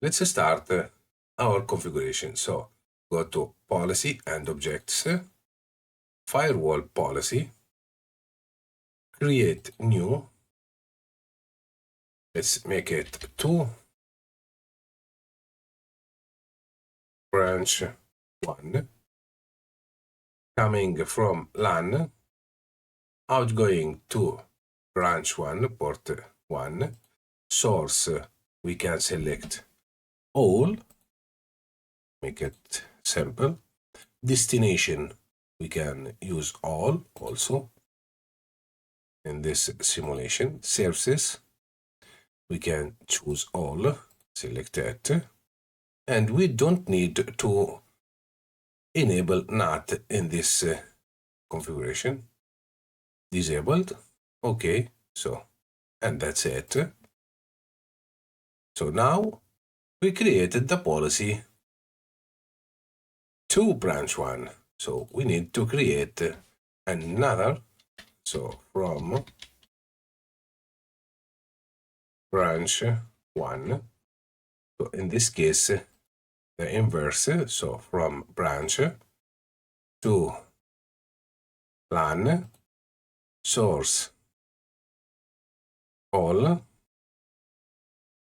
let's start our configuration. So go to policy and objects, firewall policy, create new. Let's make it 2 branch 1, coming from LAN, outgoing to branch 1, port 1, source we can select all, make it simple, destination we can use all also in this simulation, services we can choose all, select it, and we don't need to enable NAT in this configuration. Disabled, okay, so, and that's it. So now we created the policy to branch 1, so we need to create another. So from branch 1, so in this case the inverse, so from branch to LAN, source all,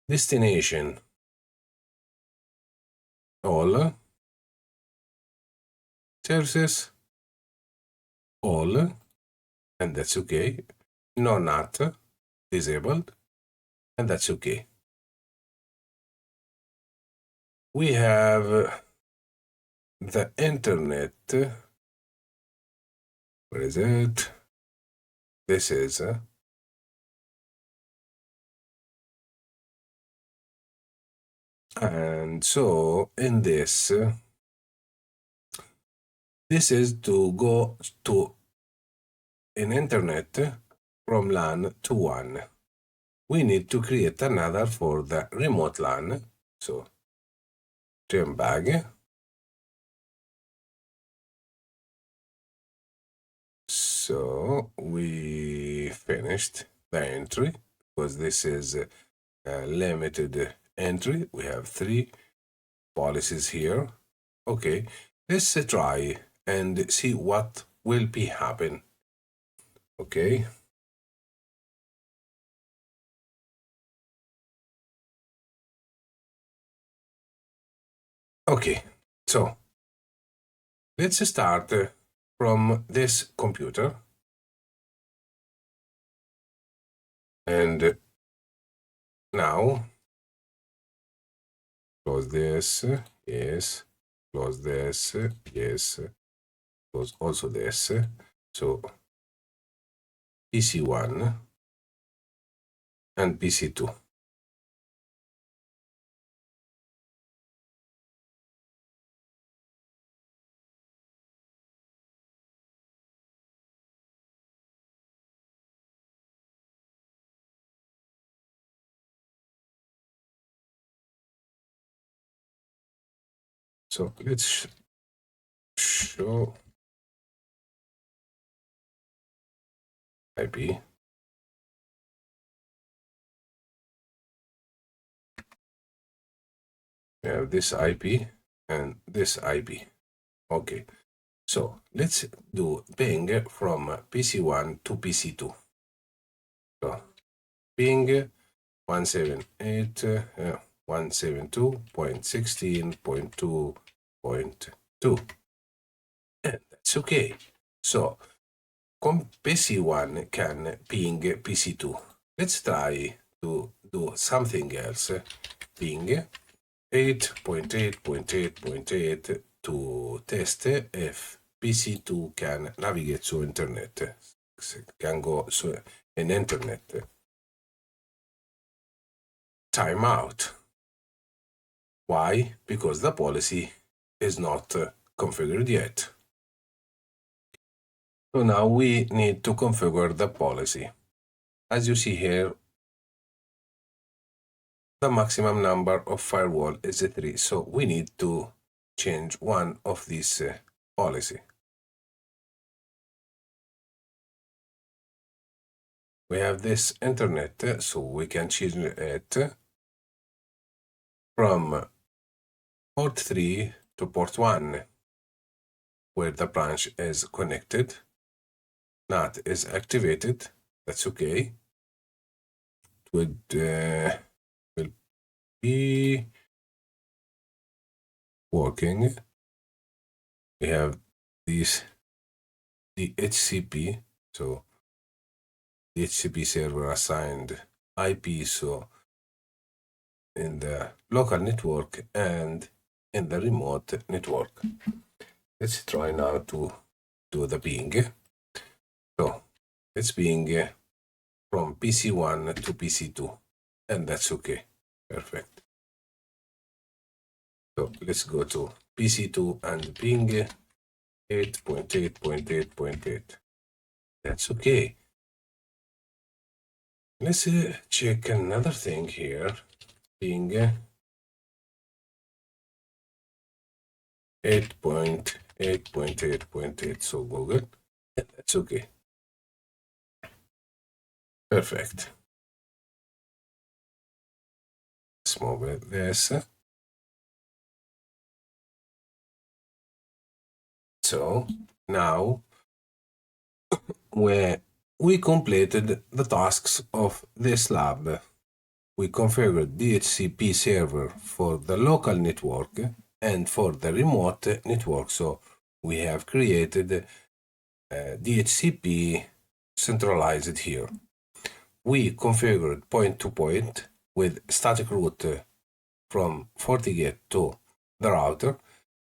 destination all, services all, and that's okay. No NAT, disabled, and that's okay. We have the internet. Where is it? This is and so in this is to go to an internet from LAN to WAN. We need to create another for the remote LAN. So turn back. So we finished the entry because this is a limited entry. We have 3 policies here. Okay, let's try and see what will be happen. Okay. Okay, so let's start from this computer. And now close this, yes, close this, yes, close also this. So PC1 and PC2. So let's show IP. We have this IP and this IP. Okay, so let's do ping from PC1 to PC2. So ping 172.16.2.2, and that's okay. So PC1 can ping PC2. Let's try to do something else. Ping 8.8.8.8 to test if PC2 can navigate to internet, can go to an internet. Timeout. Why? Because the policy is not configured yet. So now we need to configure the policy. As you see here, the maximum number of firewall is 3, so we need to change one of these policy. We have this internet, so we can change it. from port 3 to port 1, where the branch is connected. NAT is activated. That's okay. It will be working. We have the HCP, so the HCP server assigned IP, so in the local network and in the remote network. Let's try now to do the ping. So it's ping from PC1 to PC2, and that's okay. Perfect. So let's go to PC2 and ping 8.8.8.8. That's okay. Let's check another thing here. Ping 8.8.8.8. So Google. Yeah, that's okay. Perfect. Let's move this. So now we completed the tasks of this lab. We configured DHCP server for the local network and for the remote network. So we have created DHCP centralized here. We configured point-to-point with static route from FortiGate to the router.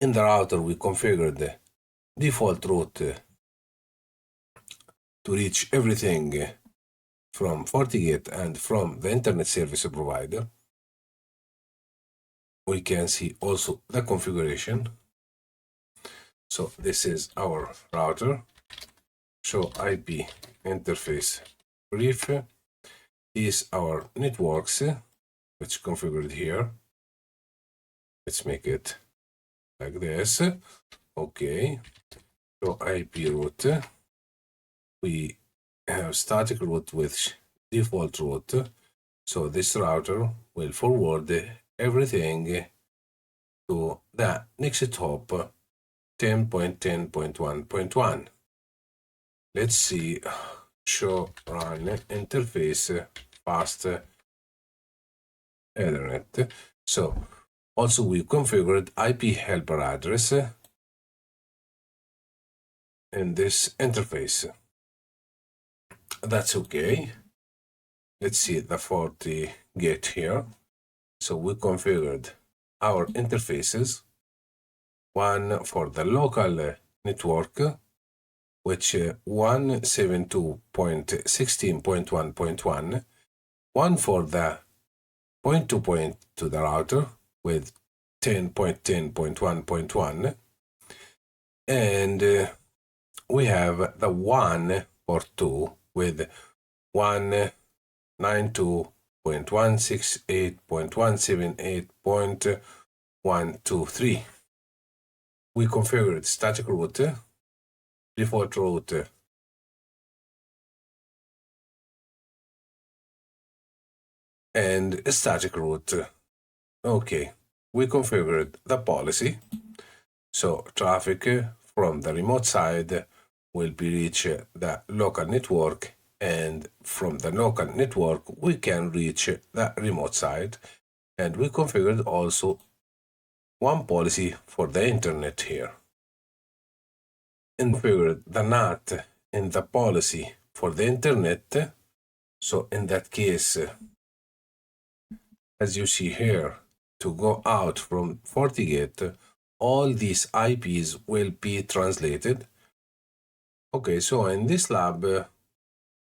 In the router, we configured the default route to reach everything from FortiGate and from the internet service provider. We can see also the configuration. So this is our router. Show IP interface brief. Is our networks, which configured here. Let's make it like this. Okay. So IP route. We have static route with default route. So this router will forward everything to the next hop 10.10.1.1. Let's see. Show run interface fast Ethernet. So also we configured IP helper address in this interface. That's okay. Let's see the FortiGate here. So we configured our interfaces, one for the local network, which 172.16.1.1, one for the point-to-point to the router with 10.10.1.1, and we have the one or two with 192.168.178.123. We configured static route, default route, and static route. Okay, we configured the policy. So traffic from the remote side will be reach the local network, and from the local network we can reach the remote side. And we configured also one policy for the internet here. And configured the NAT in the policy for the internet. So in that case, as you see here, to go out from FortiGate, all these IPs will be translated. Okay, so in this lab,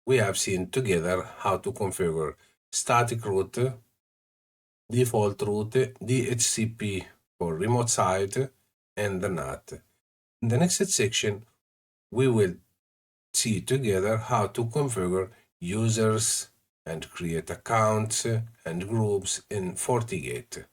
we have seen together how to configure static route, default route, DHCP for remote side, and the NAT. In the next section, we will see together how to configure users and create accounts and groups in FortiGate.